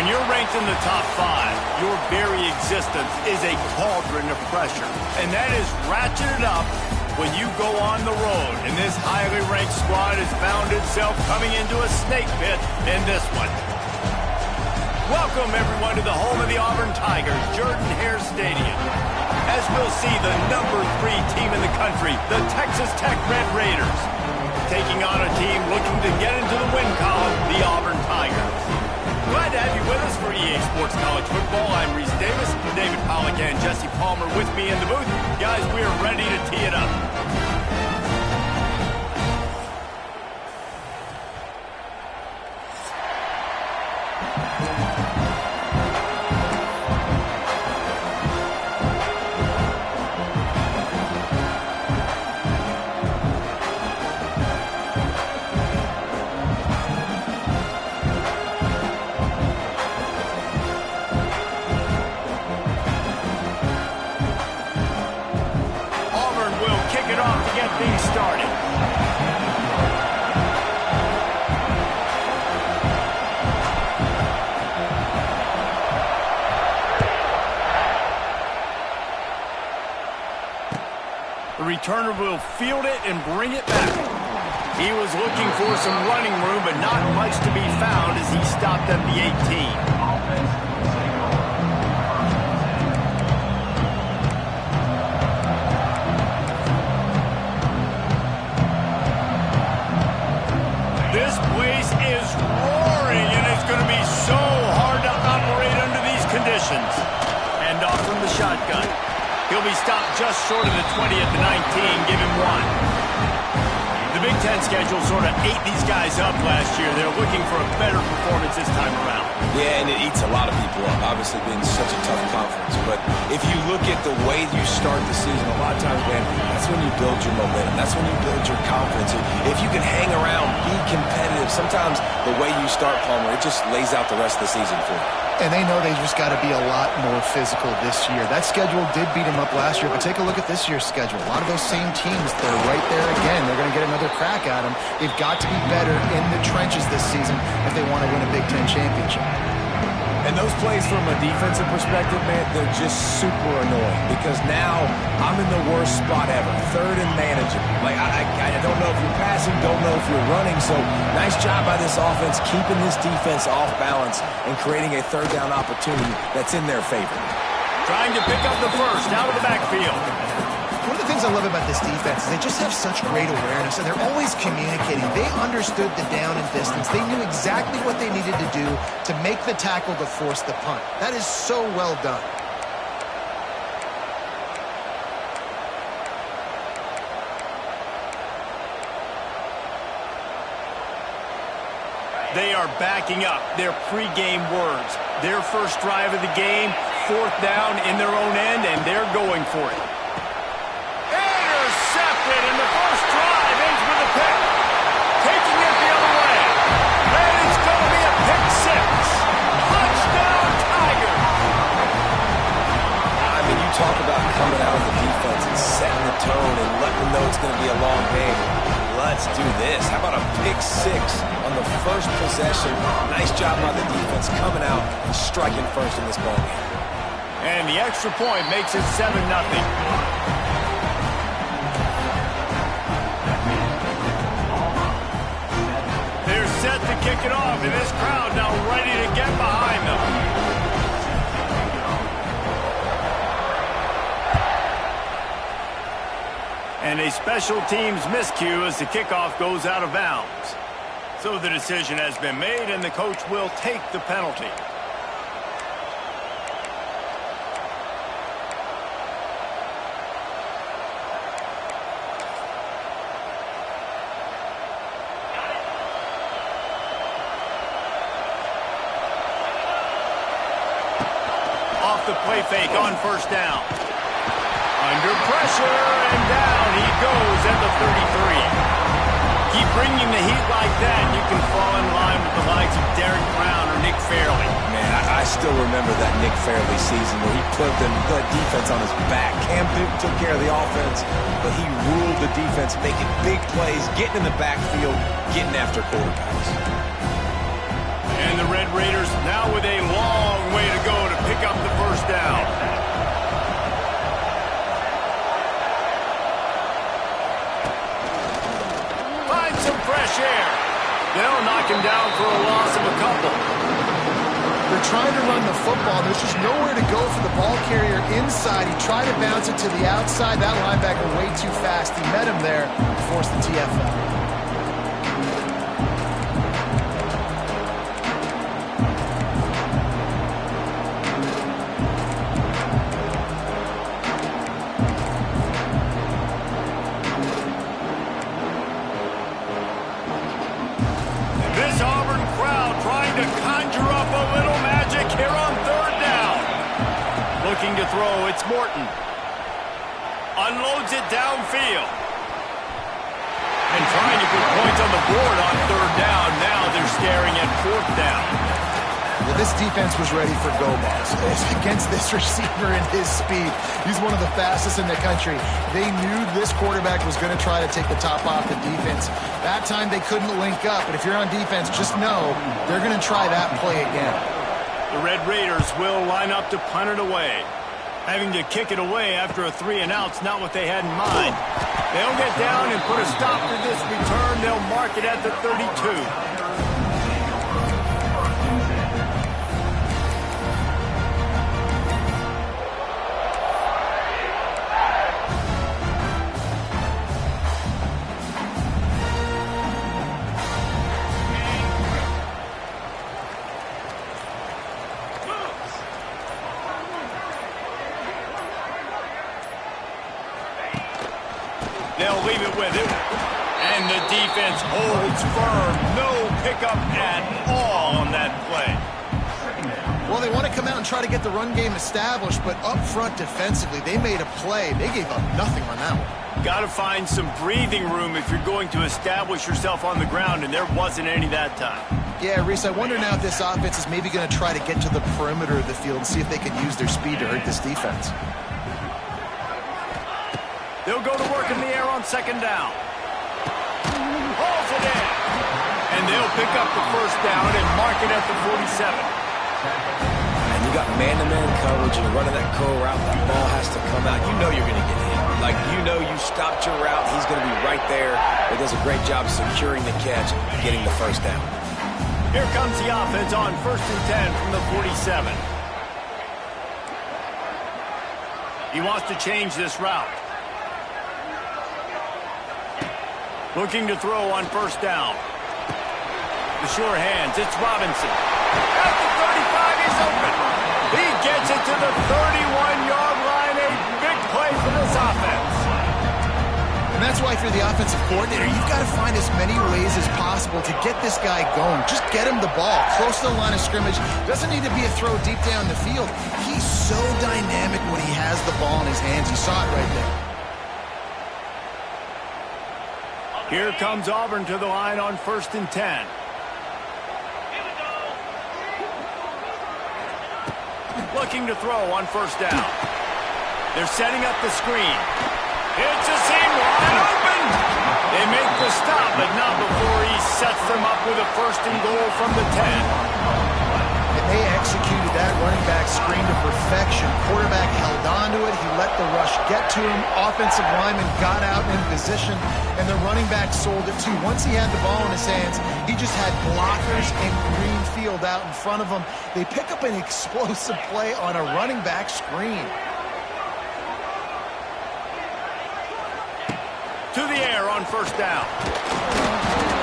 When you're ranked in the top 5, your very existence is a cauldron of pressure. And that is ratcheted up when you go on the road. And this highly ranked squad has found itself coming into a snake pit in this one. Welcome, everyone, to the home of the Auburn Tigers, Jordan-Hare Stadium. As we'll see, the number 3 team in the country, the Texas Tech Red Raiders, taking on a team looking to get into the win column, the Auburn Tigers. Glad to have you with us for EA Sports College Football. I'm Reese Davis, David Pollack and Jesse Palmer with me in the booth. Guys, we are ready to tee it up. Things started. The returner will field it and bring it back. He was looking for some running room, but not much to be found as he stopped at the 18. This place is roaring, and it's going to be so hard to operate under these conditions. And off from the shotgun. He'll be stopped just short of the 20 at the 19. Give him 1. The Big Ten schedule sort of ate these guys up last year. They're looking for a better performance this time around. Yeah, and it eats a lot of people up, obviously being such a tough conference. But if you look at the way you start the season, a lot of times, man, that's when you build your momentum. That's when you build your confidence. If you can hang around, be competitive, sometimes the way you start, Palmer, it just lays out the rest of the season for you. And they know they just got to be a lot more physical this year. That schedule did beat them up last year, but take a look at this year's schedule. A lot of those same teams, they're right there again. They're going to get another crack at them. They've got to be better in the trenches this season if they want to win a Big Ten championship. And those plays from a defensive perspective, man, they're just super annoying because now I'm in the worst spot ever, third and manageable. Like, I don't know if you're passing, don't know if you're running. So nice job by this offense keeping this defense off balance and creating a third down opportunity that's in their favor. Trying to pick up the first out of the backfield. One of the things I love about this defense is they just have such great awareness, and they're always communicating. They understood the down and distance. They knew exactly what they needed to do to make the tackle to force the punt. That is so well done. They are backing up their pregame words. Their first drive of the game, 4th down in their own end, and they're going for it. Intercepted, and the first drive ends with a pick. Taking it the other way. And it's going to be a pick 6. Touchdown, Tigers. I mean, you talk about coming out of the defense and setting the tone and letting them know it's going to be a long game. Let's do this. How about a pick 6 on the first possession? Nice job by the defense coming out and striking first in this ballgame. And the extra point makes it 7-0. They're set to kick it off, and this crowd now ready to get behind them. And a special teams miscue as the kickoff goes out of bounds. So the decision has been made, and the coach will take the penalty. Off the play fake on first down. Under pressure, and down he goes at the 33. Keep bringing the heat like that, and you can fall in line with the likes of Derek Brown or Nick Fairley. Man, I still remember that Nick Fairley season where he put the defense on his back. Cam Newton took care of the offense, but he ruled the defense, making big plays, getting in the backfield, getting after quarterbacks. And the Red Raiders now with a long way to go to pick up the first down. Find some fresh air. They'll knock him down for a loss of a couple. They're trying to run the football. There's just nowhere to go for the ball carrier inside. He tried to bounce it to the outside. That linebacker way too fast. He met him there, forced the TFL. Looking to throw, it's Morton. Unloads it downfield. And trying to put points on the board on third down. Now they're staring at fourth down. Well, this defense was ready for go balls. Against this receiver and his speed. He's one of the fastest in the country. They knew this quarterback was going to try to take the top off the defense. That time they couldn't link up. But if you're on defense, just know they're going to try that play again. The Red Raiders will line up to punt it away. Having to kick it away after a 3-and-out's not what they had in mind. They'll get down and put a stop to this return. They'll mark it at the 32. They'll leave it with him. And the defense holds firm. No pickup at all on that play. Well, they want to come out and try to get the run game established, but up front defensively, they made a play. They gave up nothing on that one. Got to find some breathing room if you're going to establish yourself on the ground, and there wasn't any that time. Yeah, Reese, I wonder now if this offense is maybe going to try to get to the perimeter of the field and see if they can use their speed to hurt this defense. They'll go to work in the air on second down. Hauls it in. And they'll pick up the first down and mark it at the 47. And you got man-to-man coverage and you're running that curl route. That ball has to come out. You know you're going to get hit. Like, you know you stopped your route. He's going to be right there. He does a great job securing the catch, getting the first down. Here comes the offense on 1st and 10 from the 47. He wants to change this route. Looking to throw on first down. The sure hands, it's Robinson. At the 35, he's open. He gets it to the 31-yard line. A big play for this offense. And that's why if you're the offensive coordinator, you've got to find as many ways as possible to get this guy going. Just get him the ball close to the line of scrimmage. Doesn't need to be a throw deep down the field. He's so dynamic when he has the ball in his hands. You saw it right there. Here comes Auburn to the line on 1st and 10. Looking to throw on first down. They're setting up the screen. It's a seam wide open. They make the stop, but not before he sets them up with a 1st and goal from the 10. They executed that running back screen to perfection. Quarterback held on to it. He let the rush get to him. Offensive lineman got out in position, and the running back sold it too. Once he had the ball in his hands, he just had blockers and green field out in front of him. They pick up an explosive play on a running back screen. To the air on first down.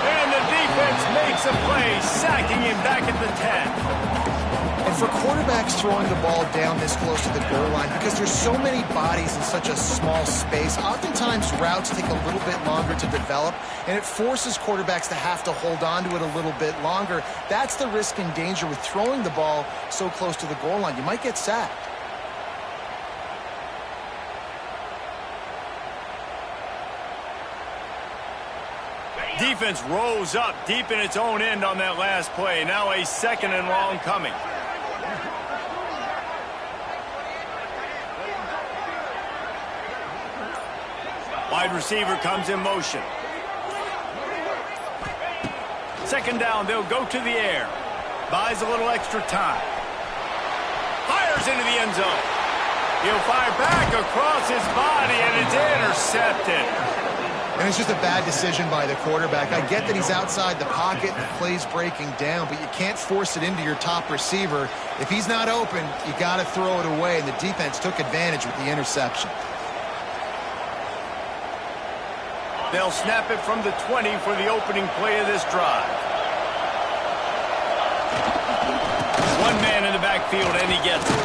And the defense makes a play, sacking him back at the 10. And for quarterbacks throwing the ball down this close to the goal line, because there's so many bodies in such a small space, oftentimes routes take a little bit longer to develop, and it forces quarterbacks to have to hold on to it a little bit longer. That's the risk and danger with throwing the ball so close to the goal line. You might get sacked. Defense rose up deep in its own end on that last play. Now a 2nd and long coming. Wide receiver comes in motion. 2nd down, they'll go to the air. Buys a little extra time. Fires into the end zone. He'll fire back across his body, and it's intercepted. And it's just a bad decision by the quarterback. I get that he's outside the pocket and the play's breaking down, but you can't force it into your top receiver. If he's not open, you got to throw it away, and the defense took advantage with the interception. They'll snap it from the 20 for the opening play of this drive. One man in the backfield, and he gets it.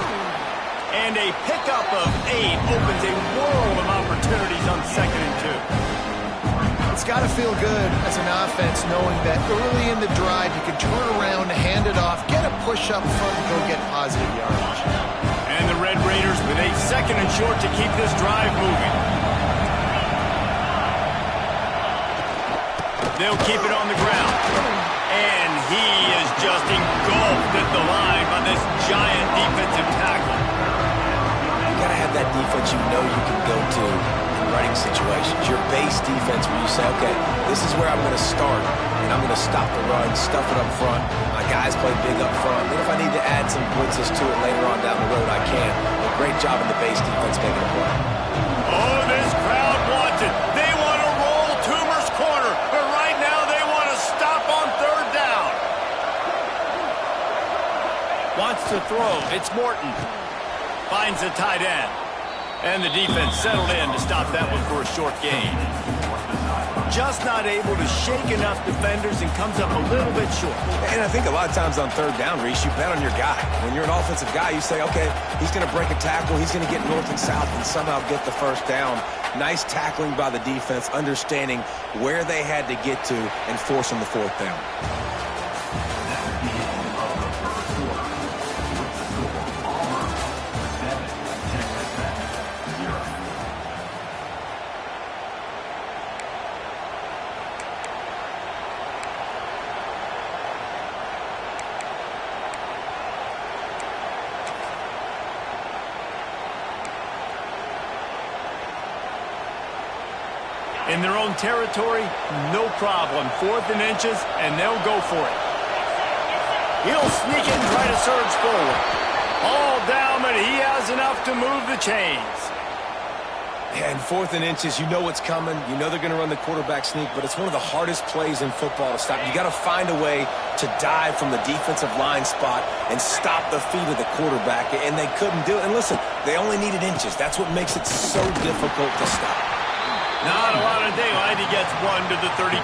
And a pickup of 8 opens a world of opportunities on 2nd and 2. It's got to feel good as an offense knowing that early in the drive you can turn around, hand it off, get a push up front, and go get positive yardage. And the Red Raiders with 8 2nd and short to keep this drive moving. They'll keep it on the ground. And he is just engulfed at the line by this giant defensive tackle. You got to have that defense you know you can go to in running situations. Your base defense where you say, okay, this is where I'm going to start, and I'm going to stop the run, stuff it up front. My guys play big up front. Then if I need to add some blitzes to it later on down the road, I can. But great job in the base defense making a play. Oh, this crowd wants it. They want to roll Toomer's corner, but right now they want to stop on 3rd down. Wants to throw. It's Morton. Finds the tight end. And the defense settled in to stop that one for a short gain. Just not able to shake enough defenders and comes up a little bit short. And I think a lot of times on 3rd down, Reese, you bet on your guy. When you're an offensive guy, you say, okay, he's going to break a tackle, he's going to get north and south and somehow get the 1st down. Nice tackling by the defense, understanding where they had to get to and forcing the 4th down. In their own territory, no problem. 4th and inches, and they'll go for it. He'll sneak in and try to surge forward. All down, but he has enough to move the chains. Yeah, and 4th and inches, you know what's coming. You know they're going to run the quarterback sneak, but it's one of the hardest plays in football to stop. You got to find a way to dive from the defensive line spot and stop the feet of the quarterback, and they couldn't do it. And listen, they only needed inches. That's what makes it so difficult to stop. Not a lot of daylight. He gets 1 to the 32.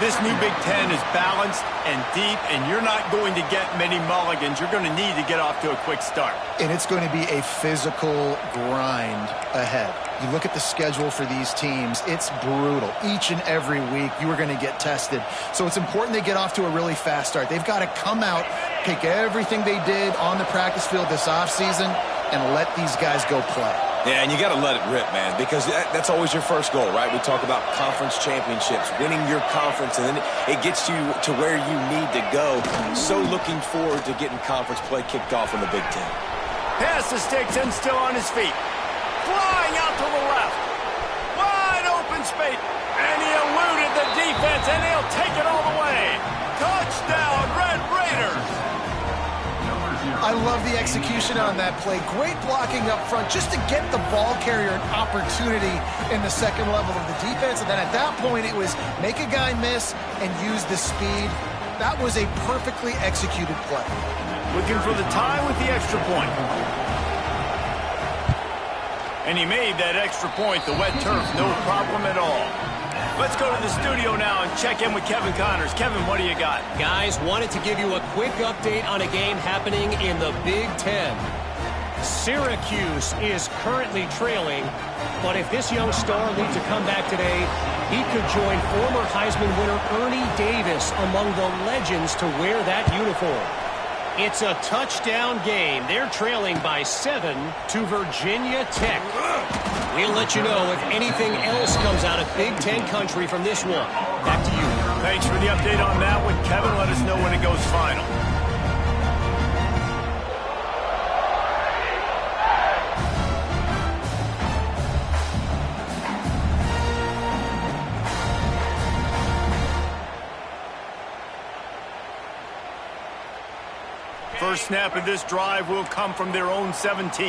This new Big Ten is balanced and deep, and you're not going to get many mulligans. You're going to need to get off to a quick start. And it's going to be a physical grind ahead. You look at the schedule for these teams, it's brutal. Each and every week, you are going to get tested. So it's important they get off to a really fast start. They've got to come out, take everything they did on the practice field this offseason, and let these guys go play. Yeah, and you got to let it rip, man, because that's always your first goal, right? We talk about conference championships, winning your conference, and then it gets you to where you need to go. So looking forward to getting conference play kicked off in the Big Ten. Pass the sticks and still on his feet. Flying out to the left. Wide open space. And he eluded the defense, and he'll take it all the way. Touchdown, Red Raiders. I love the execution on that play. Great blocking up front just to get the ball carrier an opportunity in the 2nd level of the defense. And then at that point, it was make a guy miss and use the speed. That was a perfectly executed play. Looking for the tie with the extra point. And he made that extra point, the wet turf, no problem at all. Let's go to the studio now and check in with Kevin Connors. Kevin, what do you got? Guys, wanted to give you a quick update on a game happening in the Big Ten. Syracuse is currently trailing, but if this young star leads a comeback today, he could join former Heisman winner Ernie Davis among the legends to wear that uniform. It's a touchdown game. They're trailing by 7 to Virginia Tech. We'll let you know if anything else comes out of Big Ten country from this one. Back to you. Thanks for the update on that one, Kevin. Let us know when it goes final. first snap of this drive will come from their own 17.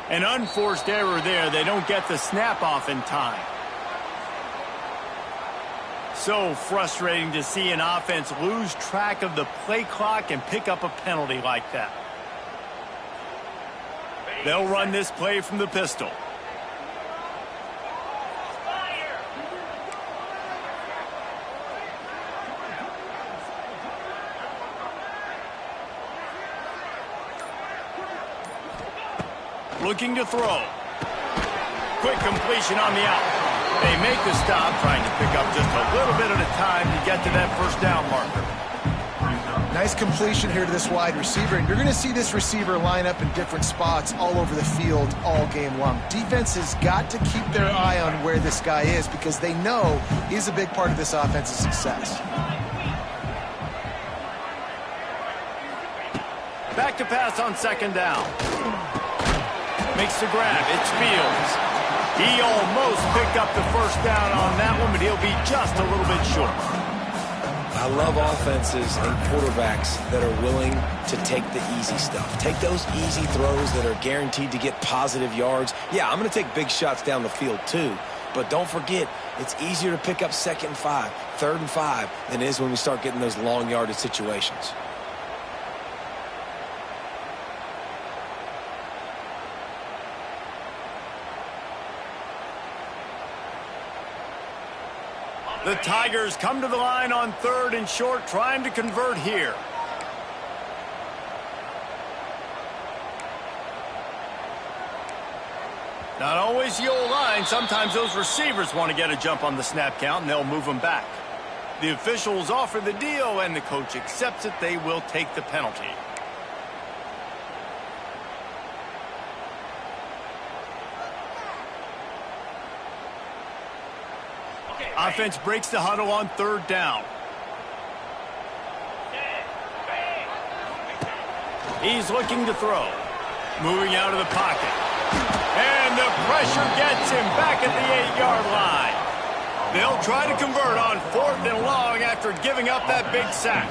An unforced error there. They don't get the snap off in time. So frustrating to see an offense lose track of the play clock and pick up a penalty like that. They'll run this play from the pistol. Looking to throw. Quick completion on the out. They make the stop, trying to pick up just a little bit at a time to get to that first down marker. Nice completion here to this wide receiver, and you're going to see this receiver line up in different spots all over the field all game long. Defense has got to keep their eye on where this guy is because they know he's a big part of this offense's success. Back to pass on second down. Makes the grab. It's Fields. He almost picked up the first down on that one, but he'll be just a little bit short. I love offenses and quarterbacks that are willing to take the easy stuff. Take those easy throws that are guaranteed to get positive yards. Yeah, I'm going to take big shots down the field too, but don't forget, it's easier to pick up 2nd and 5, 3rd and 5 than it is when we start getting those long yardage situations. The Tigers come to the line on 3rd and short, trying to convert here. Not always the old line. Sometimes those receivers want to get a jump on the snap count, and they'll move them back. The officials offer the deal, and the coach accepts it. They will take the penalty. Offense breaks the huddle on 3rd down. He's looking to throw. Moving out of the pocket. And the pressure gets him back at the 8-yard line. They'll try to convert on 4th and long after giving up that big sack.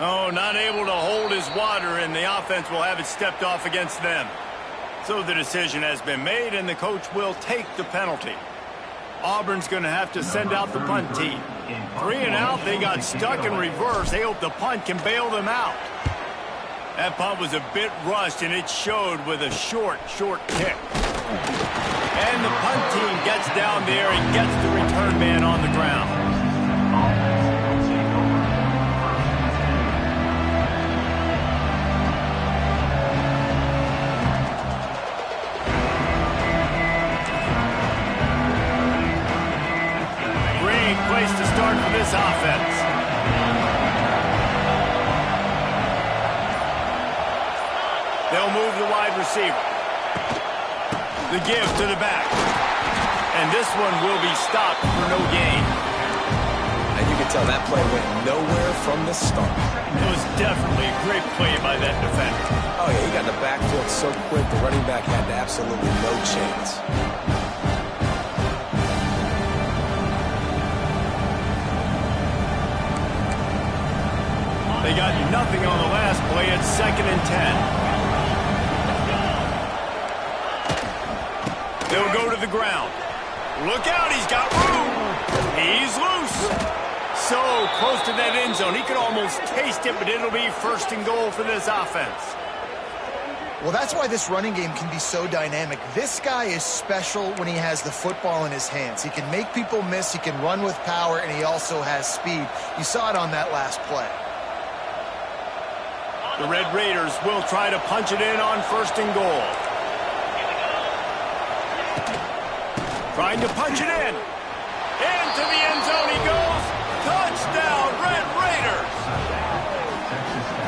Oh, not able to hold his water, and the offense will have it stepped off against them. So the decision has been made, and the coach will take the penalty. Auburn's going to have to send out the punt team. 3 and out, they got stuck in reverse. They hope the punt can bail them out. That punt was a bit rushed, and it showed with a short kick. And the punt team gets down there and gets the return man on the ground. Place to start for this offense. They'll move the wide receiver. The give to the back. And this one will be stopped for no gain. And you can tell that play went nowhere from the start. It was definitely a great play by that defender. Oh, yeah, he got in the backfield so quick, the running back had absolutely no chance. They got nothing on the last play. It's 2nd and 10. They'll go to the ground. Look out, he's got room. He's loose. So close to that end zone. He could almost taste it, but it'll be 1st and goal for this offense. Well, that's why this running game can be so dynamic. This guy is special when he has the football in his hands. He can make people miss, he can run with power, and he also has speed. You saw it on that last play. The Red Raiders will try to punch it in on 1st and goal. Trying to punch it in. Into the end zone he goes. Touchdown, Red Raiders.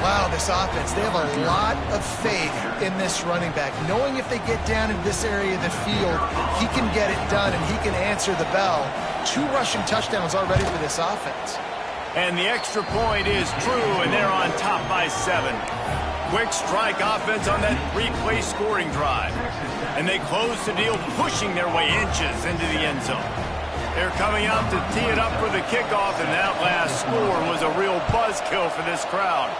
Wow, this offense, they have a lot of faith in this running back, knowing if they get down in this area of the field, he can get it done and he can answer the bell. 2 rushing touchdowns already for this offense. And the extra point is true, and they're on top by 7. Quick strike offense on that 3-play scoring drive. And they close the deal, pushing their way inches into the end zone. They're coming out to tee it up for the kickoff, and that last score was a real buzzkill for this crowd.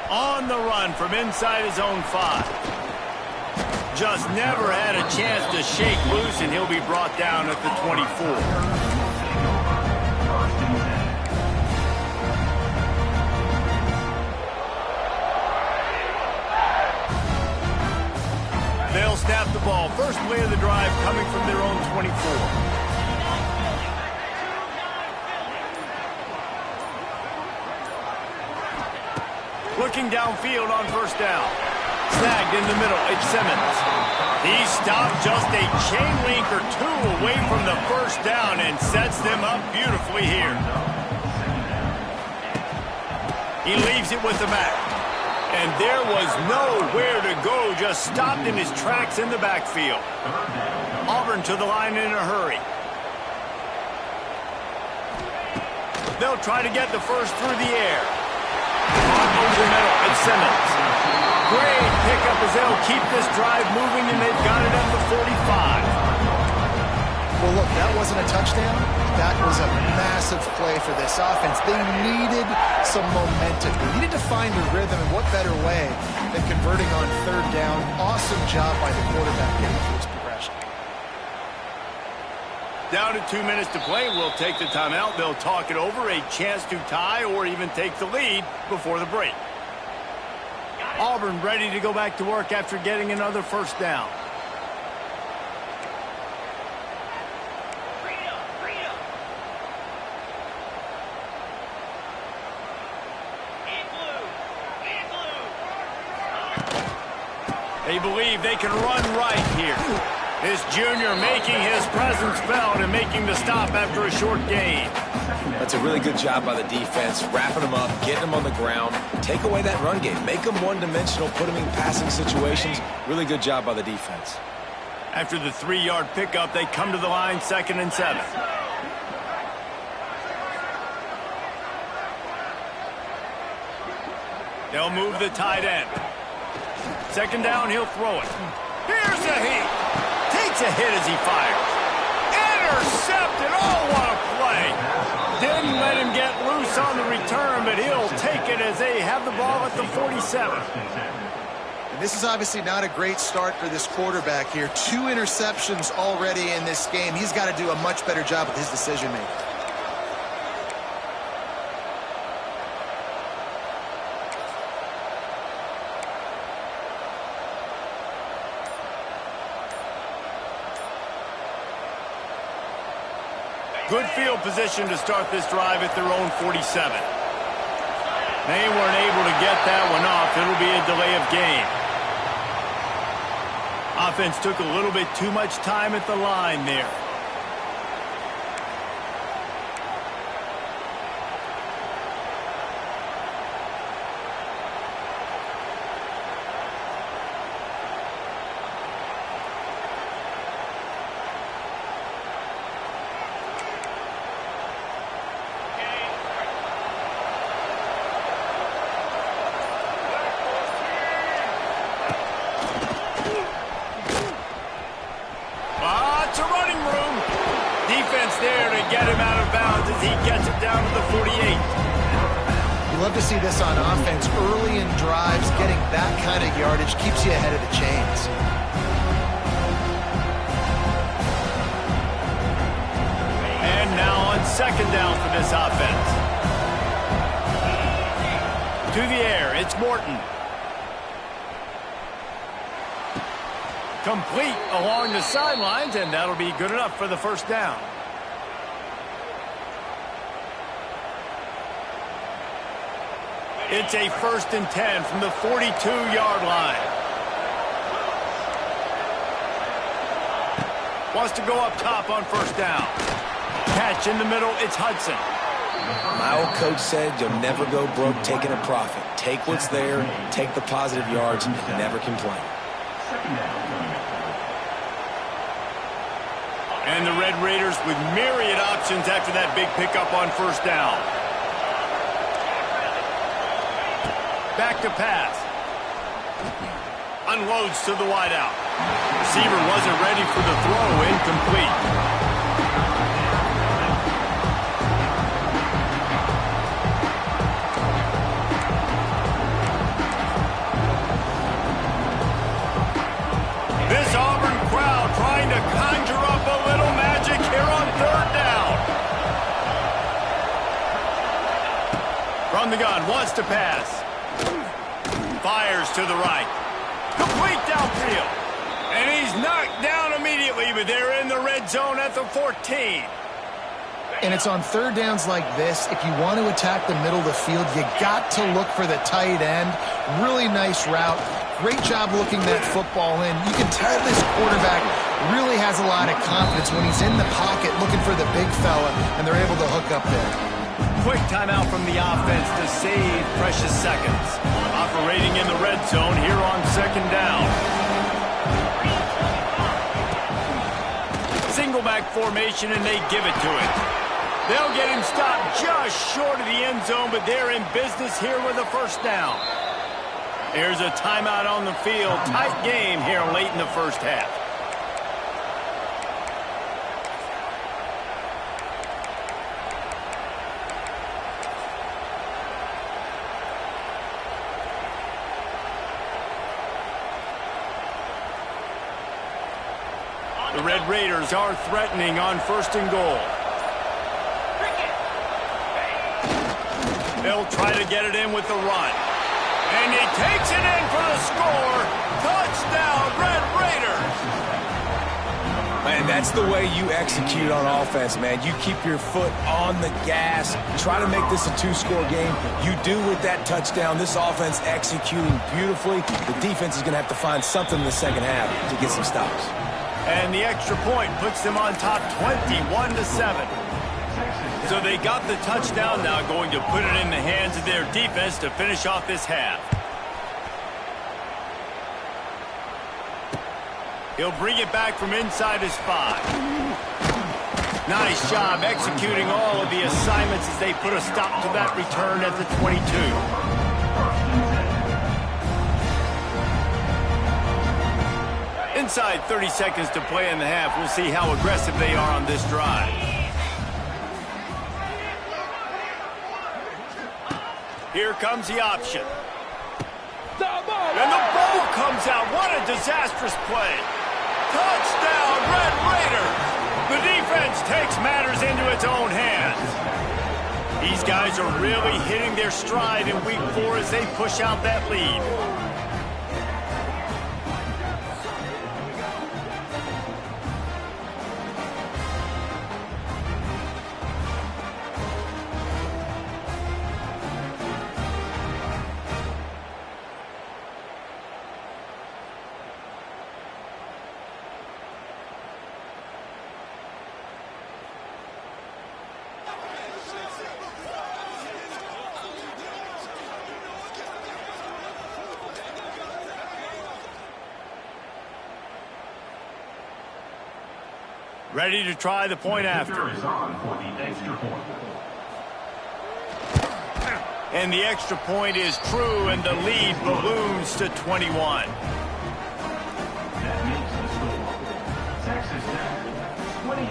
On the run from inside his own 5. Just never had a chance to shake loose, and he'll be brought down at the 24. They'll snap the ball. First play of the drive coming from their own 24. Looking downfield on first down. Snagged in the middle. It's Simmons. He stopped just a chain link or 2 away from the first down and sets them up beautifully here. He leaves it with the back. And there was nowhere to go, just stopped in his tracks in the backfield. Auburn to the line in a hurry. They'll try to get the first through the air. Over the middle, it's Simmons. Great pickup as they'll keep this drive moving, and they've got it at the 45. Well, look, that wasn't a touchdown. That was a massive play for this offense. They needed some momentum. They needed to find a rhythm, and what better way than converting on 3rd down. Awesome job by the quarterback getting through his progression. Down to 2 minutes to play. We'll take the timeout. They'll talk it over, a chance to tie or even take the lead before the break. Auburn ready to go back to work after getting another first down. They believe they can run right here. This junior making his presence felt and making the stop after a short gain. That's a really good job by the defense, wrapping them up, getting them on the ground. Take away that run game. Make them one-dimensional, put them in passing situations. Really good job by the defense. After the 3-yard pickup, they come to the line, 2nd and 7. They'll move the tight end. 2nd down, he'll throw it. Here's a heat. Takes a hit as he fires. Intercepted. Oh, what a play. Didn't let him get loose on the return, but he'll take it as they have the ball at the 47. And this is obviously not a great start for this quarterback here. 2 interceptions already in this game. He's got to do a much better job with his decision-making. Good field position to start this drive at their own 47. They weren't able to get that one off. It'll be a delay of game. Offense took a little bit too much time at the line there. There to get him out of bounds as he gets it down to the 48. You love to see this on offense. Early in drives, getting that kind of yardage keeps you ahead of the chains. And now on 2nd down for this offense. To the air, it's Morton. Complete along the sidelines, and that'll be good enough for the first down. It's a 1st and 10 from the 42-yard line. Wants to go up top on first down. Catch in the middle, it's Hudson. My old coach said you'll never go broke taking a profit. Take what's there, take the positive yards, and never complain. And the Red Raiders with myriad options after that big pickup on first down. Back to pass. Unloads to the wideout. Receiver wasn't ready for the throw. Incomplete. This Auburn crowd trying to conjure up a little magic here on third down. From the gun, wants to pass. Fires to the right. Complete downfield. And he's knocked down immediately, but they're in the red zone at the 14. And it's on third downs like this, if you want to attack the middle of the field, you got to look for the tight end. Really nice route. Great job looking that football in. You can tell this quarterback really has a lot of confidence when he's in the pocket looking for the big fella, and they're able to hook up there. Quick timeout from the offense to save precious seconds. Operating in the red zone here on second down. Single back formation, and they give it to him. They'll get him stopped just short of the end zone, but they're in business here with a first down. There's a timeout on the field. Tight game here late in the first half. The Red Raiders are threatening on first and goal. They'll try to get it in with the run. And he takes it in for the score. Touchdown, Red Raiders. Man, that's the way you execute on offense, man. You keep your foot on the gas. Try to make this a two-score game. You do with that touchdown. This offense executing beautifully. The defense is going to have to find something in the second half to get some stops. And the extra point puts them on top 21-7. So they got the touchdown, now going to put it in the hands of their defense to finish off this half. He'll bring it back from inside his 5. Nice job executing all of the assignments as they put a stop to that return at the 22. Inside 30 seconds to play in the half. We'll see how aggressive they are on this drive. Here comes the option. And the ball comes out. What a disastrous play. Touchdown, Red Raiders. The defense takes matters into its own hands. These guys are really hitting their stride in week 4 as they push out that lead. Ready to try the point after. And the extra point is true, and the lead balloons to 21. That makes the score. Texas Tech 28,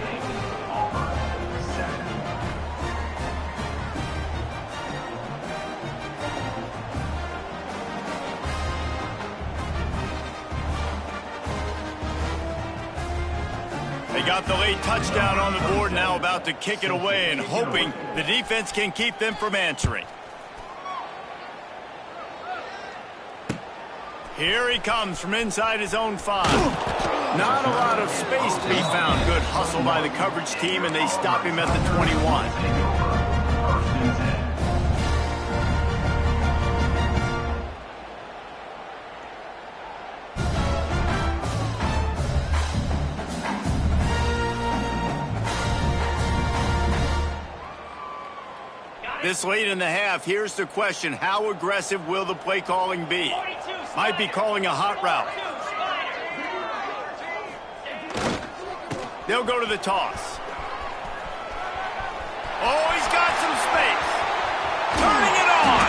Auburn 7. They got the late touchdown on the board, now about to kick it away and hoping the defense can keep them from answering. Here he comes from inside his own 5. Not a lot of space to be found. Good hustle by the coverage team, and they stop him at the 21. This late in the half, here's the question. How aggressive will the play calling be? Might be calling a hot route. They'll go to the toss. Oh, he's got some space. Turning it on.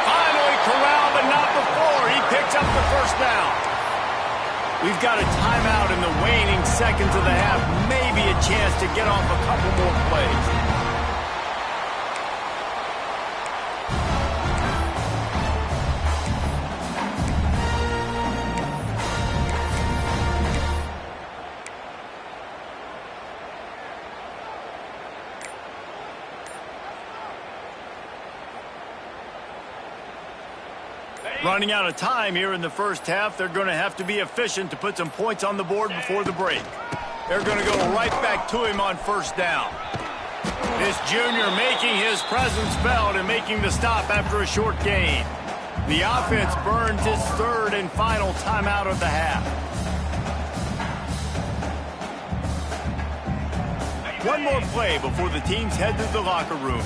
Finally corralled, but not before. He picks up the first down. We've got a timeout in the waning seconds of the half. Maybe a chance to get off a couple more plays. Running out of time here in the first half. They're going to have to be efficient to put some points on the board before the break. They're going to go right back to him on first down. This junior making his presence felt and making the stop after a short gain. The offense burns its third and final timeout of the half. One more play before the teams head to the locker rooms.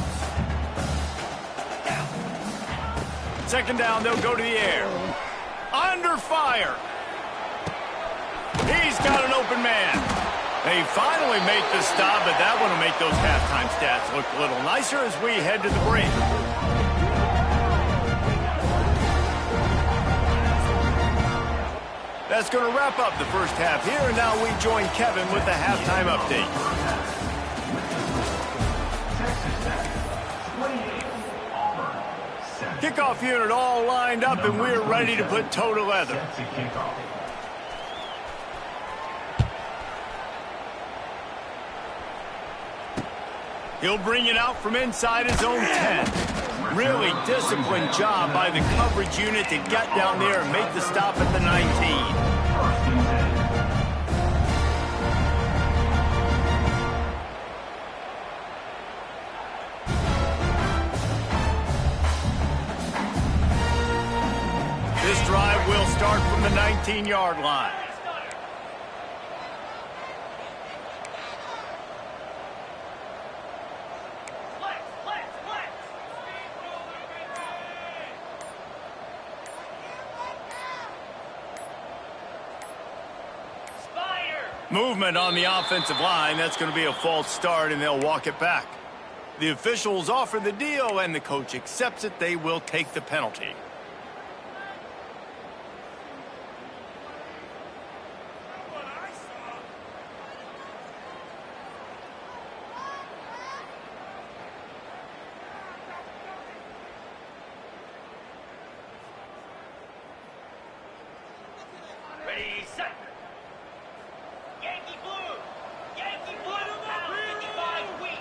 Second down, they'll go to the air. Under fire. He's got an open man. They finally make the stop, but that one will make those halftime stats look a little nicer as we head to the break. That's going to wrap up the first half here, and now we join Kevin with the halftime update. Kickoff unit all lined up, and we're ready to put toe to leather. He'll bring it out from inside his own 10. Really disciplined job by the coverage unit to get down there and make the stop at the 19. This drive will start from the 19-yard line. Movement on the offensive line. That's going to be a false start, and they'll walk it back. The officials offer the deal, and the coach accepts it. They will take the penalty. Ready, set. Yankee blue. Yankee blue. Now 55 weak.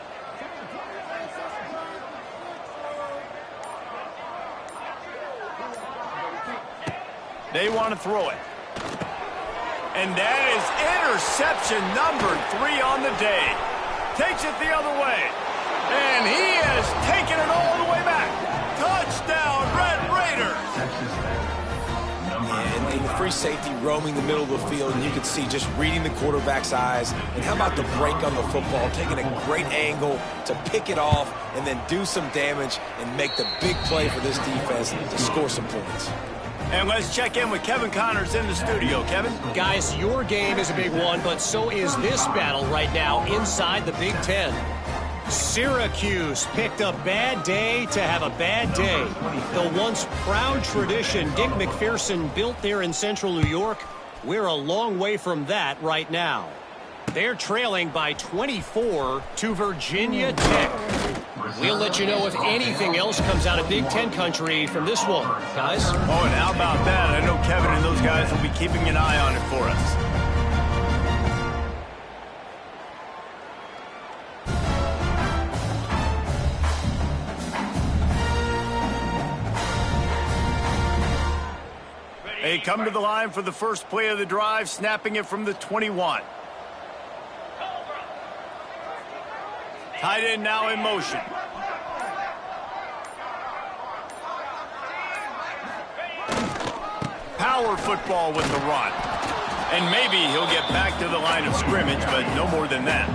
They want to throw it. And that is interception number 3 on the day. Takes it the other way. And he has taken it all the way back. Touchdown, Red Raiders. And the free safety roaming the middle of the field, and you can see just reading the quarterback's eyes. And how about the break on the football, taking a great angle to pick it off and then do some damage and make the big play for this defense to score some points. And let's check in with Kevin Connors in the studio. Kevin? Guys, your game is a big one, but so is this battle right now inside the Big Ten. Syracuse picked a bad day to have a bad day. The once proud tradition Dick McPherson built there in central New York, we're a long way from that right now. They're trailing by 24 to Virginia Tech. We'll let you know if anything else comes out of Big Ten country from this one, guys. Oh, and how about that? I know Kevin and those guys will be keeping an eye on it for us. They come to the line for the first play of the drive, snapping it from the 21. Tight end now in motion. Power football with the run. And maybe he'll get back to the line of scrimmage, but no more than that.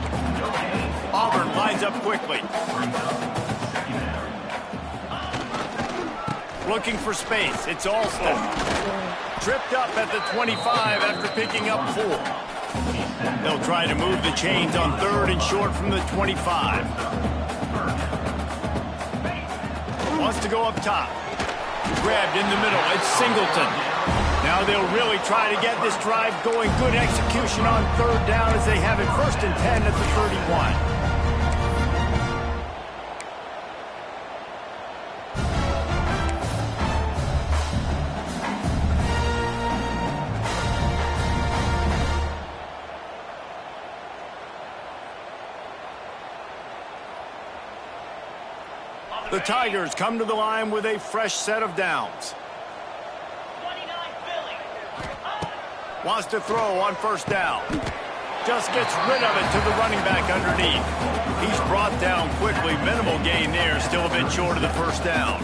Auburn lines up quickly. Looking for space. It's Alston. Tripped up at the 25 after picking up 4. They'll try to move the chains on 3rd and short from the 25. Wants to go up top. Grabbed in the middle. It's Singleton. Now they'll really try to get this drive going. Good execution on 3rd down as they have it 1st and 10 at the 31. The Tigers come to the line with a fresh set of downs. 29 Philly. Wants to throw on 1st down. Just gets rid of it to the running back underneath. He's brought down quickly. Minimal gain there. Still a bit short of the 1st down.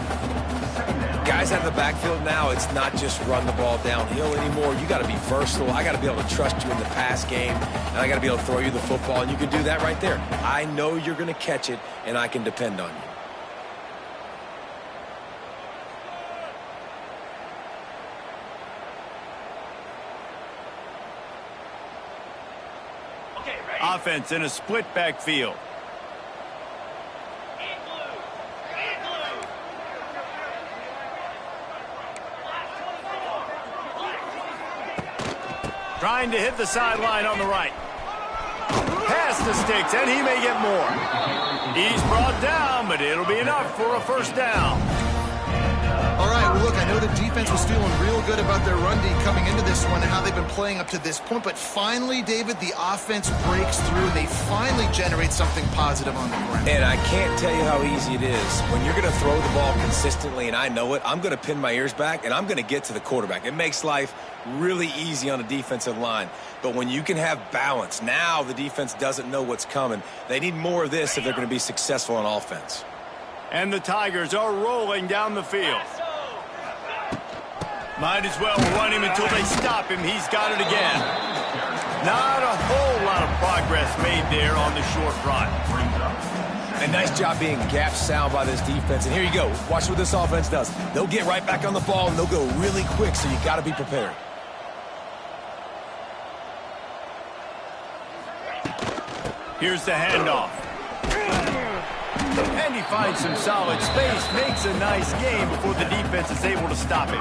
Guys out of the backfield now, it's not just run the ball downhill anymore. You got to be versatile. I got to be able to trust you in the pass game, and I got to be able to throw you the football, and you can do that right there. I know you're going to catch it, and I can depend on you. Offense in a split backfield. In blue. In blue. Trying to hit the sideline on the right. Pass the sticks, and he may get more. He's brought down, but it'll be enough for a 1st down. All right, well, look, I know the defense was feeling real good about their run D coming into this one and how they've been playing up to this point, but finally, David, the offense breaks through. They finally generate something positive on the ground. And I can't tell you how easy it is. When you're going to throw the ball consistently, and I know it, I'm going to pin my ears back, and I'm going to get to the quarterback. It makes life really easy on a defensive line. But when you can have balance, now the defense doesn't know what's coming. They need more of this if they're going to be successful on offense. And the Tigers are rolling down the field. Might as well run him until they stop him. He's got it again. Not a whole lot of progress made there on the short run. A nice job being gap sound by this defense. And here you go. Watch what this offense does. They'll get right back on the ball, and they'll go really quick, so you got to be prepared. Here's the handoff. And he finds some solid space, makes a nice game before the defense is able to stop him.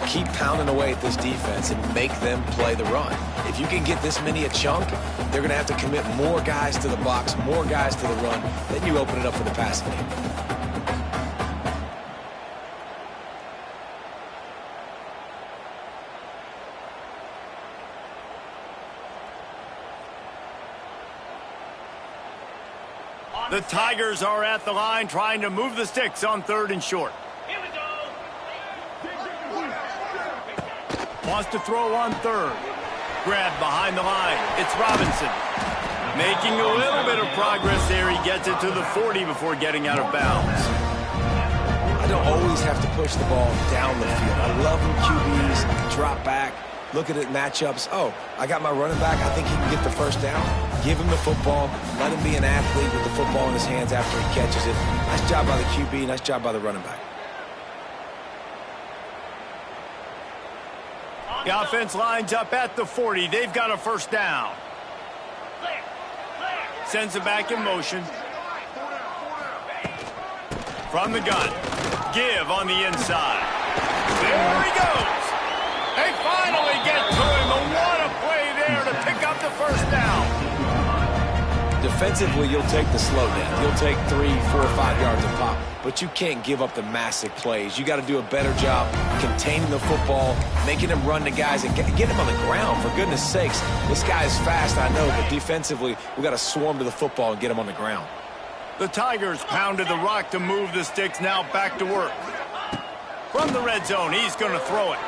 Keep pounding away at this defense and make them play the run. If you can get this many a chunk, they're going to have to commit more guys to the box, more guys to the run. Then you open it up for the passing game. The Tigers are at the line trying to move the sticks on 3rd and short. Here we go. Wants to throw on 3rd. Grabbed behind the line. It's Robinson. Making a little bit of progress there. He gets it to the 40 before getting out of bounds. I don't always have to push the ball down the field. I love when QBs drop back, look at it matchups. Oh, I got my running back. I think he can get the 1st down. Give him the football. Let him be an athlete with the football in his hands after he catches it. Nice job by the QB. Nice job by the running back. The offense lines up at the 40. They've got a 1st down. Sends it back in motion. From the gun. Give on the inside. There he goes. They finally get to him. But what a play there to pick up the 1st down. Defensively, you'll take the slow down. You'll take 3, 4, 5 yards of pop. But you can't give up the massive plays. You got to do a better job containing the football, making him run to guys, and get him on the ground, for goodness sakes. This guy is fast, I know, but defensively, we got to swarm to the football and get him on the ground. The Tigers pounded the rock to move the sticks, now back to work. From the red zone, he's going to throw it.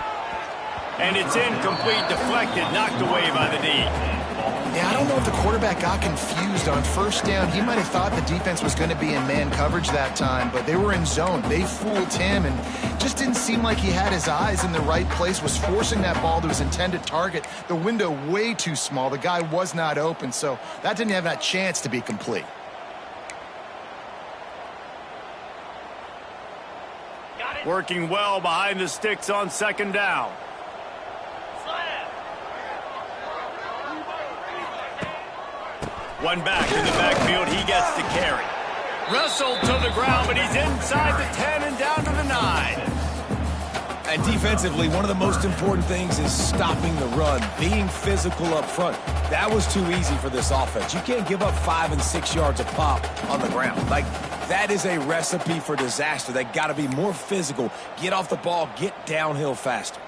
And it's incomplete, deflected, knocked away by the D. Yeah, I don't know if the quarterback got confused on 1st down. He might have thought the defense was going to be in man coverage that time, but they were in zone. They fooled him and just didn't seem like he had his eyes in the right place, was forcing that ball to his intended target. The window way too small. The guy was not open, so that didn't have that chance to be complete. Got it Working well behind the sticks on second down. Slam. One back in the backfield. He gets the carry. Wrestled to the ground, but he's inside the 10 and down to the 9. And defensively, one of the most important things is stopping the run, being physical up front. That was too easy for this offense. You can't give up 5 and 6 yards a pop on the ground. Like, that is a recipe for disaster. They got to be more physical, get off the ball, get downhill faster.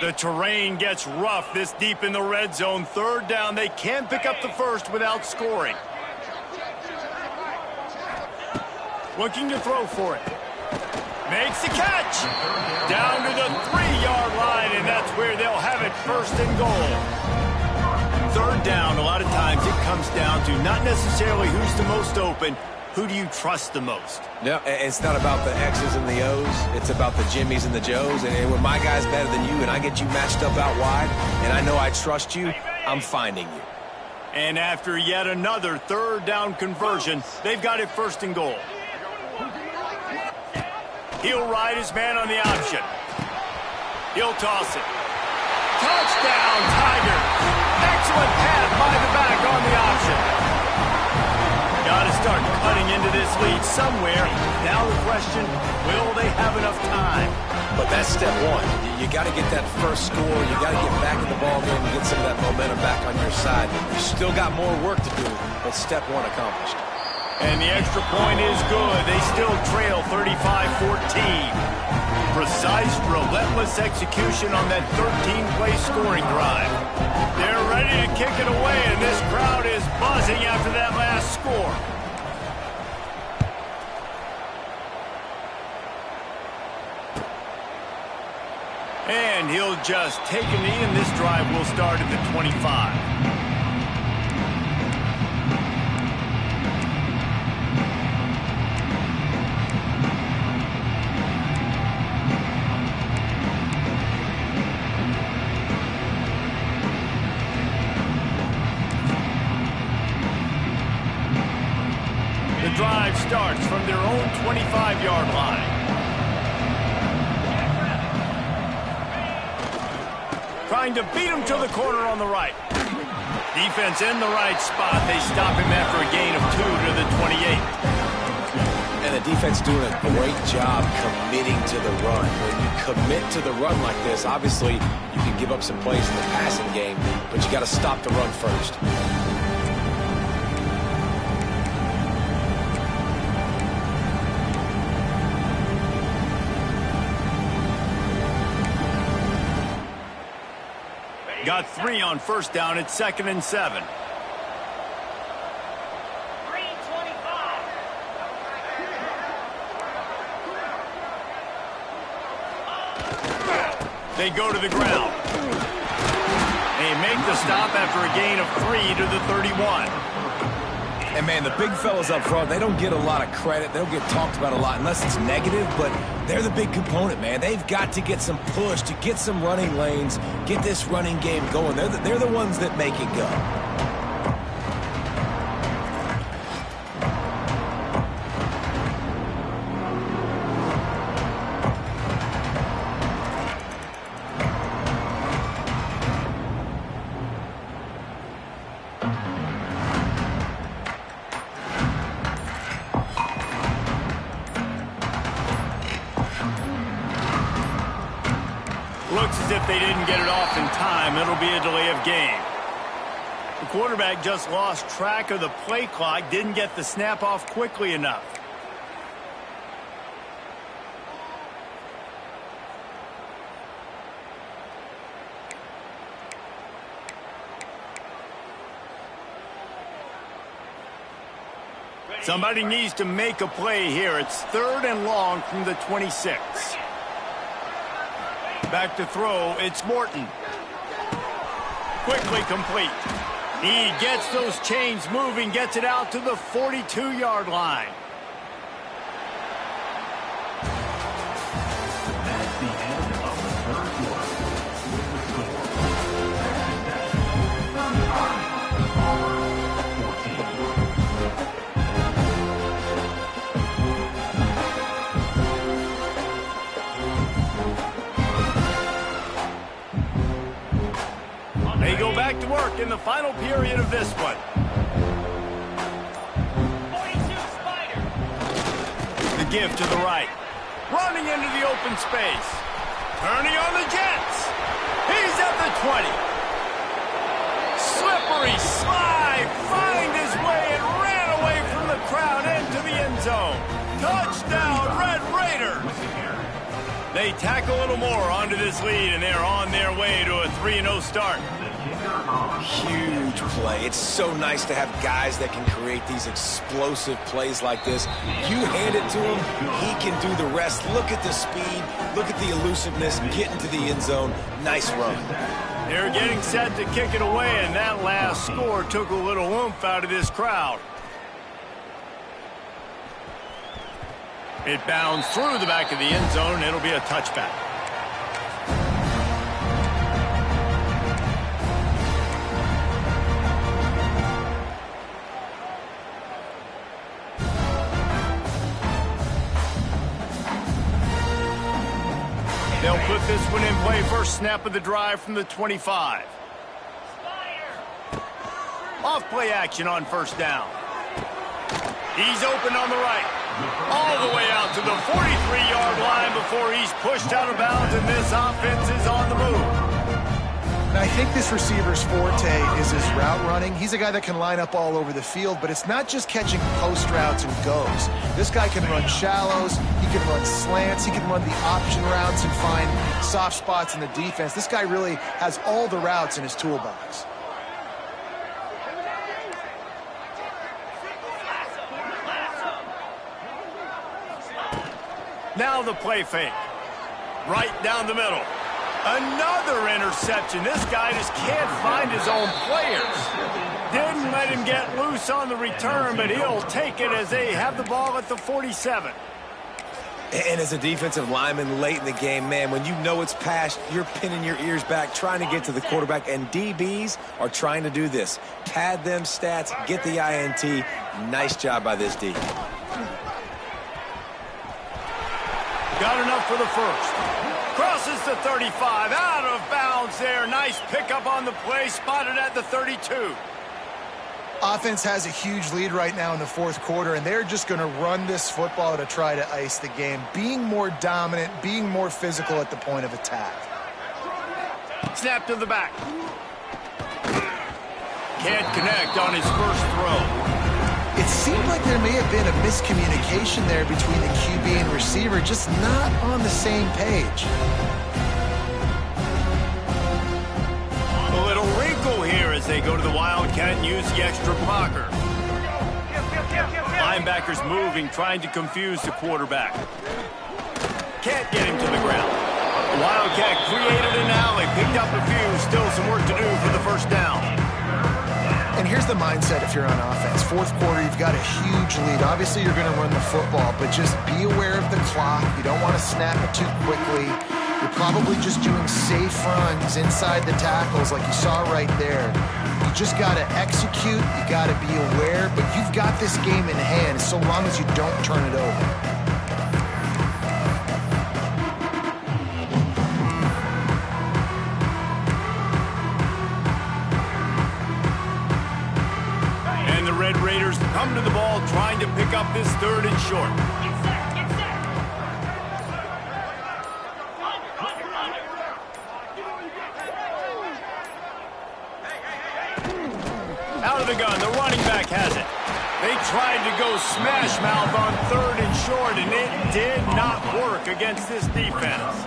The terrain gets rough this deep in the red zone. Third down, they can't pick up the first without scoring. Looking to throw for it. Makes the catch. Down to the 3-yard line, and that's where they'll have it, first and goal. Third down, a lot of times it comes down to not necessarily who's the most open, who do you trust the most? Yeah, it's not about the X's and the O's. It's about the Jimmys and the Joes. And when my guy's better than you and I get you matched up out wide and I know I trust you, I'm finding you. And after yet another third down conversion, they've got it first and goal. He'll ride his man on the option. He'll toss it. Touchdown, Tigers! Excellent pass by the back on the option. Got to start cutting into this lead somewhere. Now the question, will they have enough time? But that's step one. You got to get that first score. You got to get back in the ball game and get some of that momentum back on your side. You still got more work to do, but step one accomplished. And the extra point is good. They still trail 35-14. Precise, relentless execution on that 13-play scoring drive. They're ready to kick it away, and this crowd is buzzing after that last score. And he'll just take a knee, and this drive will start at the 25. Drive starts from their own 25-yard line. Trying to beat him to the corner on the right. Defense in the right spot. They stop him after a gain of 2 to the 28. And the defense doing a great job committing to the run. When you commit to the run like this, obviously you can give up some plays in the passing game, but you got to stop the run first. Got 3 on first down at 2nd and 7. Green 25. They go to the ground. They make the stop after a gain of 3 to the 31. And, man, the big fellas up front, they don't get a lot of credit. They don't get talked about a lot unless it's negative, but they're the big component, man. They've got to get some push, to get some running lanes, get this running game going. They're the ones that make it go. Looks as if they didn't get it off in time. It'll be a delay of game. The quarterback just lost track of the play clock, didn't get the snap off quickly enough. Somebody needs to make a play here. It's 3rd and long from the 26. Back to throw, it's Morton. Quickly complete. He gets those chains moving, gets it out to the 42-yard line. That's the end of the third quarter. With the score, clock in the final period of this one. 42 Spider. The give to the right. Running into the open space. Turning on the Jets. He's at the 20. Slippery slide. Find his way and ran away from the crowd into the end zone. Touchdown, Red Raiders. They tack a little more onto this lead, and they're on their way to a 3-0 start. Huge play. It's so nice to have guys that can create these explosive plays like this. You hand it to him, he can do the rest. Look at the speed, look at the elusiveness, get into the end zone. Nice run. They're getting set to kick it away, and that last score took a little oomph out of this crowd. It bounds through the back of the end zone, and it'll be a touchback. They'll put this one in play first snap of the drive from the 25. Off play action on first down. He's open on the right. All the way out to the 43-yard line before he's pushed out of bounds, and this offense is on the move. And I think this receiver's forte is his route running. He's a guy that can line up all over the field, but it's not just catching post routes and goes. This guy can run shallows, he can run slants, he can run the option routes and find soft spots in the defense. This guy really has all the routes in his toolbox. Now the play fake. Right down the middle. Another interception. This guy just can't find his own players. Didn't let him get loose on the return, but he'll take it as they have the ball at the 47. And as a defensive lineman late in the game, man, when you know it's passed, you're pinning your ears back, trying to get to the quarterback, and DBs are trying to do this. Pad them stats, get the INT. Nice job by this D. Got enough for the first. Crosses the 35, out of bounds there. Nice pickup on the play, spotted at the 32. Offense has a huge lead right now in the fourth quarter, and they're just going to run this football to try to ice the game. Being more dominant, being more physical at the point of attack. Snap to the back. Can't connect on his first throw. It seemed like there may have been a miscommunication there between the QB and receiver, just not on the same page. A little wrinkle here as they go to the Wildcat and use the extra blocker. Linebackers moving, trying to confuse the quarterback. Can't get him to the ground. The Wildcat created an alley, picked up a few, still some work to do for the first down. And here's the mindset if you're on offense. Fourth quarter, you've got a huge lead. Obviously, you're going to run the football, but just be aware of the clock. You don't want to snap it too quickly. You're probably just doing safe runs inside the tackles like you saw right there. You just got to execute. You got to be aware, but you've got this game in hand so long as you don't turn it over. Red Raiders come to the ball trying to pick up this third and short. Get set, get set. Out of the gun, the running back has it. They tried to go smash mouth on third and short, and it did not work against this defense.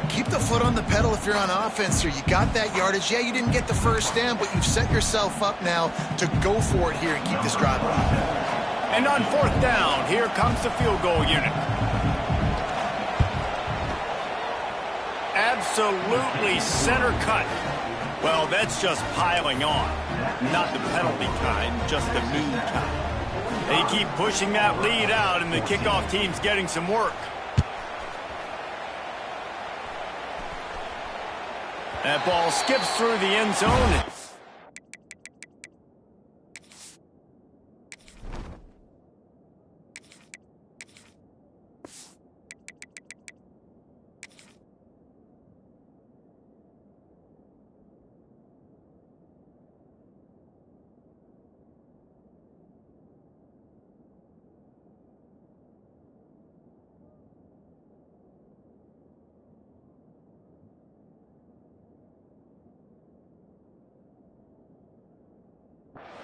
Keep the foot on the pedal if you're on offense here. You got that yardage. Yeah, you didn't get the first down, but you've set yourself up now to go for it here and keep this drive alive. And on fourth down, here comes the field goal unit. Absolutely center cut. Well, that's just piling on. Not the penalty kind, just the mean kind. They keep pushing that lead out, and the kickoff team's getting some work. That ball skips through the end zone.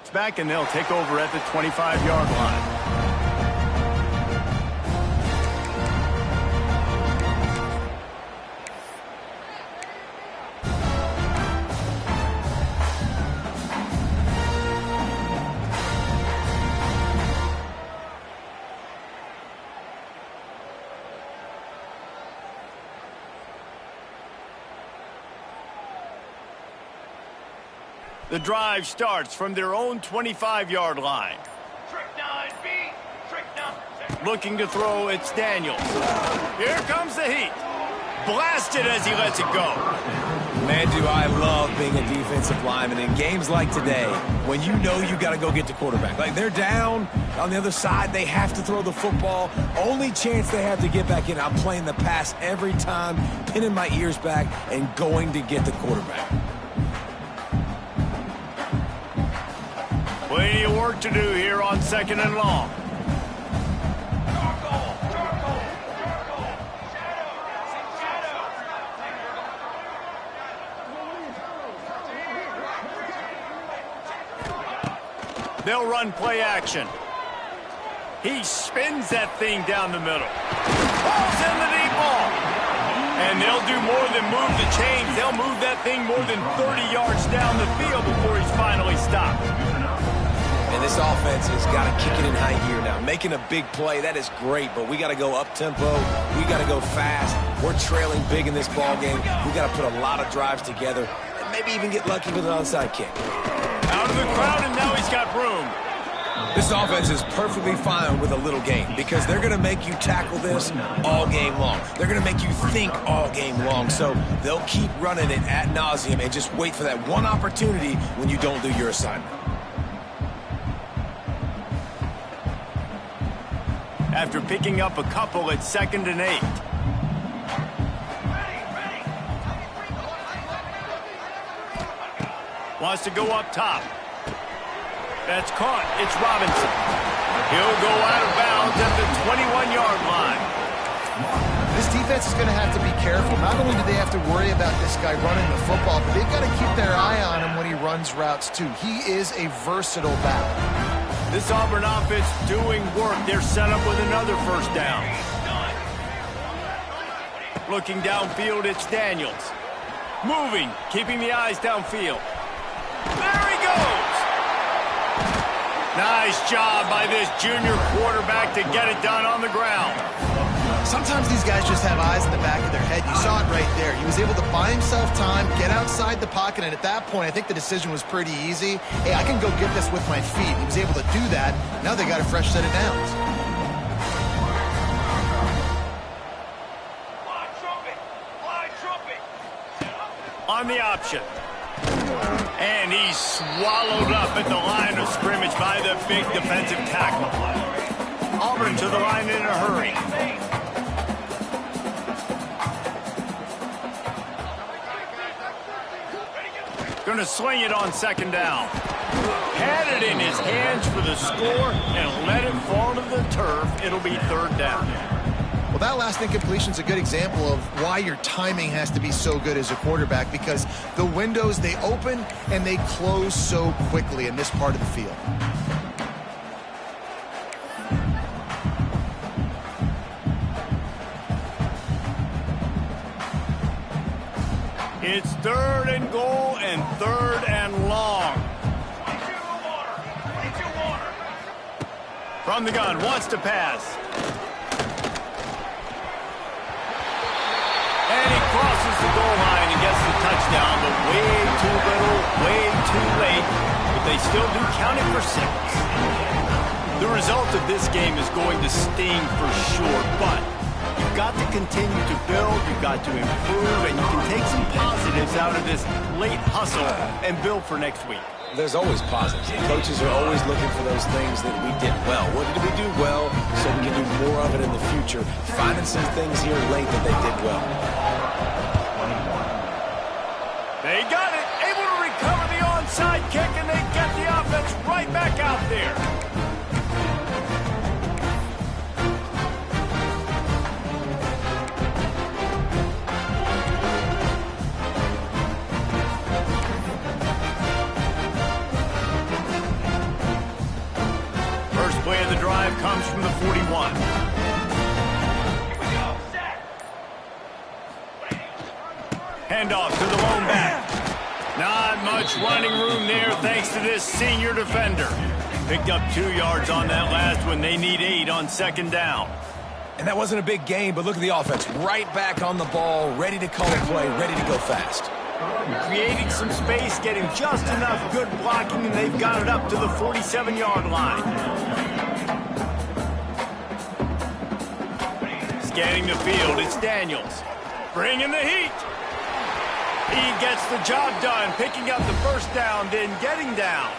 It's back, and they'll take over at the 25-yard line. The drive starts from their own 25-yard line. Trick 9B. Trick 9. Looking to throw, it's Daniels. Here comes the heat. Blasted as he lets it go. Man, do I love being a defensive lineman in games like today when you know you got to go get the quarterback. Like, they're down on the other side. They have to throw the football. Only chance they have to get back in. I'm playing the pass every time, pinning my ears back and going to get the quarterback. Plenty of work to do here on 2nd and long. They'll run play action. He spins that thing down the middle. Falls in the deep ball. And they'll do more than move the chains. They'll move that thing more than 30 yards down the field before he's finally stopped. And this offense has got to kick it in high gear now. Making a big play, that is great, but we got to go up-tempo. We got to go fast. We're trailing big in this ball game. We got to put a lot of drives together and maybe even get lucky with an onside kick. Out of the crowd, and now he's got room. This offense is perfectly fine with a little game because they're going to make you tackle this all game long. They're going to make you think all game long. So they'll keep running it ad nauseum and just wait for that one opportunity when you don't do your assignment. After picking up a couple at 2nd and 8. Wants to go up top. That's caught. It's Robinson. He'll go out of bounds at the 21-yard line. This defense is going to have to be careful. Not only do they have to worry about this guy running the football, but they've got to keep their eye on him when he runs routes too. He is a versatile back. This Auburn offense doing work. They're set up with another first down. Looking downfield, it's Daniels. Moving, keeping the eyes downfield. There he goes! Nice job by this junior quarterback to get it done on the ground. Sometimes these guys just have eyes in the back of their head. You saw it right there. He was able to buy himself time, get outside the pocket, and at that point, I think the decision was pretty easy. Hey, I can go get this with my feet. He was able to do that. Now they got a fresh set of downs. Fly trumpet. Fly trumpet. On the option. And he's swallowed up at the line of scrimmage by the big defensive tackle. Auburn to the line in a hurry. Going to swing it on 2nd down. Had it in his hands for the score and let it fall to the turf. It'll be 3rd down. Well, that last incompletion is a good example of why your timing has to be so good as a quarterback, because the windows, they open and they close so quickly in this part of the field. It's 3rd and goal and 3rd and long. From the gun, wants to pass. And he crosses the goal line and gets the touchdown, but way too little, way too late. But they still do count it for 6. The result of this game is going to sting for sure, but you've got to continue to build, you've got to improve, and you can take some positives out of this late hustle and build for next week. There's always positives. The coaches are always looking for those things that we did well. What did we do well so we can do more of it in the future? Finding some things here late that they did well. They got it, able to recover the onside kick, and they get the offense right back out there. Handoff to the lone back. Not much running room there thanks to this senior defender. Picked up 2 yards on that last one. They need 8 on second down. And that wasn't a big gain, but look at the offense. Right back on the ball, ready to call a play, ready to go fast. Creating some space, getting just enough good blocking, and they've got it up to the 47-yard line. Scanning the field, it's Daniels. Bringing the heat. He gets the job done, picking up the first down, then getting down.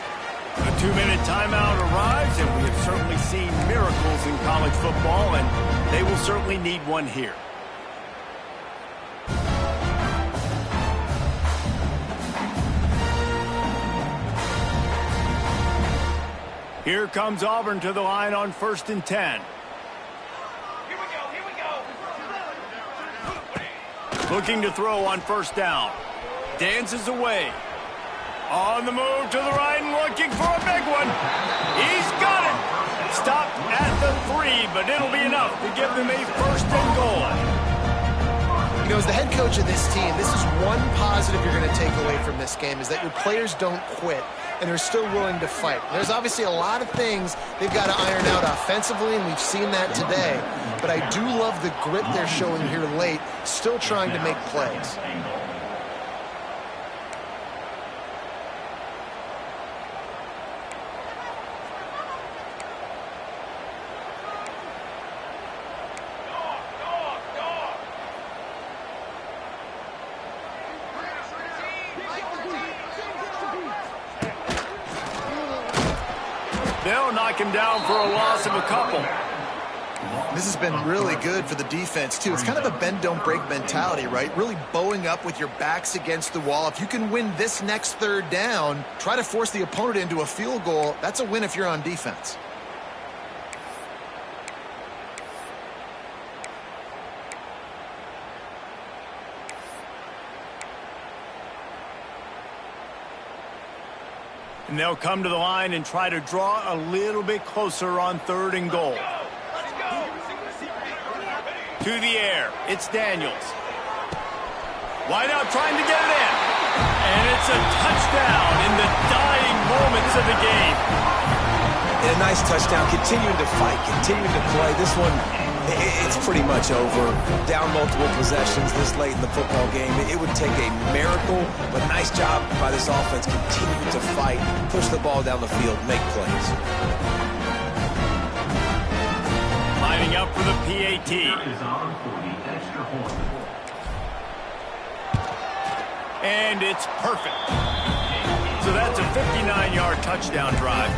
A 2-minute timeout arrives, and we have certainly seen miracles in college football, and they will certainly need one here. Here comes Auburn to the line on 1st and 10. Here we go. Looking to throw on 1st down. Dances away. On the move to the right and looking for a big one. He's got it. Stopped at the 3, but it'll be enough to give them a 1st and goal. You know, as the head coach of this team, this is one positive you're going to take away from this game, is that your players don't quit, and they're still willing to fight. There's obviously a lot of things they've got to iron out offensively, and we've seen that today. But I do love the grit they're showing here late, still trying to make plays. They'll knock him down for a loss of a couple. This has been really good for the defense, too. It's kind of a bend-don't-break mentality, right? Really bowing up with your backs against the wall. If you can win this next 3rd down, try to force the opponent into a field goal. That's a win if you're on defense. And they'll come to the line and try to draw a little bit closer on 3rd and goal. To the air, it's Daniels. Wide out trying to get it in. And it's a touchdown in the dying moments of the game. And a nice touchdown, continuing to fight, continuing to play. This one, it's pretty much over. Down multiple possessions this late in the football game. It would take a miracle, but nice job by this offense continuing to fight, push the ball down the field, make plays. Lining up for the PAT. Is on for the extra point. And it's perfect. So that's a 59-yard touchdown drive.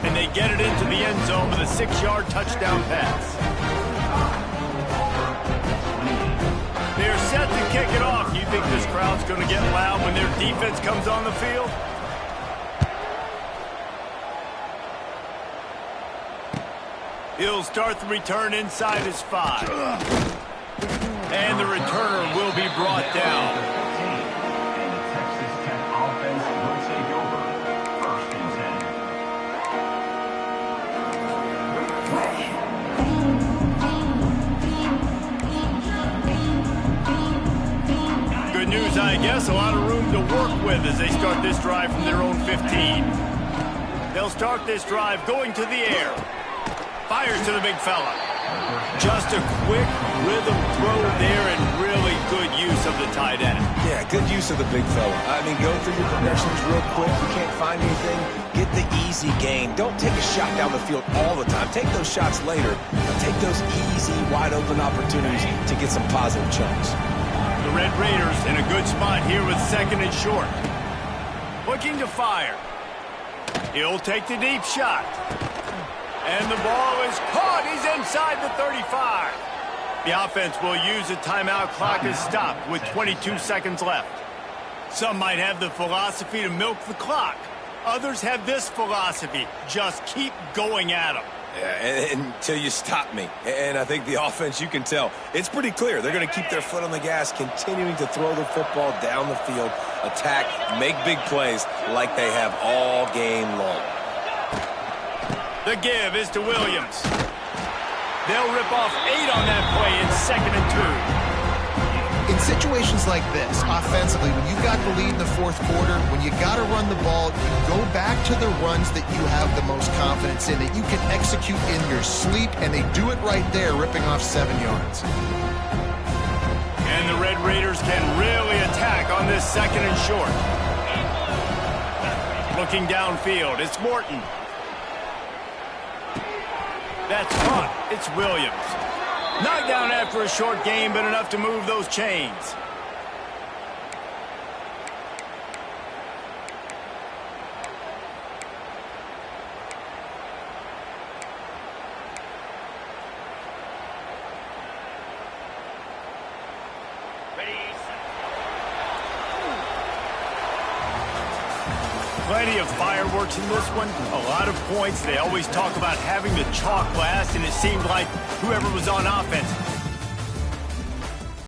And they get it into the end zone with a 6-yard touchdown pass. They're set to kick it off. You think this crowd's going to get loud when their defense comes on the field? He'll start the return inside his 5. And the returner will be brought down. And the Texas Tech offense will take over. 1st and 10. Good news, I guess. A lot of room to work with as they start this drive from their own 15. They'll start this drive going to the air. Fires to the big fella. Just a quick rhythm throw there and really good use of the tight end. Yeah, good use of the big fella. I mean, go through your progressions real quick. You can't find anything, get the easy gain. Don't take a shot down the field all the time. Take those shots later, but take those easy, wide-open opportunities to get some positive chunks. The Red Raiders in a good spot here with 2nd and short. Looking to fire. He'll take the deep shot. And the ball is caught. He's inside the 35. The offense will use a timeout. Clock is stopped with 22 seconds left. Some might have the philosophy to milk the clock. Others have this philosophy. Just keep going at them. Yeah, until you stop me. And I think the offense, you can tell, it's pretty clear. They're going to keep their foot on the gas, continuing to throw the football down the field, attack, make big plays like they have all game long. The give is to Williams. They'll rip off 8 on that play in 2nd and 2. In situations like this, offensively, when you've got the lead in the fourth quarter, when you got to run the ball, you go back to the runs that you have the most confidence in, that you can execute in your sleep, and they do it right there, ripping off 7 yards. And the Red Raiders can really attack on this 2nd and short. Looking downfield, it's Morton. That's caught. It's Williams. Knocked down after a short game, but enough to move those chains. Plenty of fireworks in this one. A lot of points. They always talk about having the chalk last, and it seemed like whoever was on offense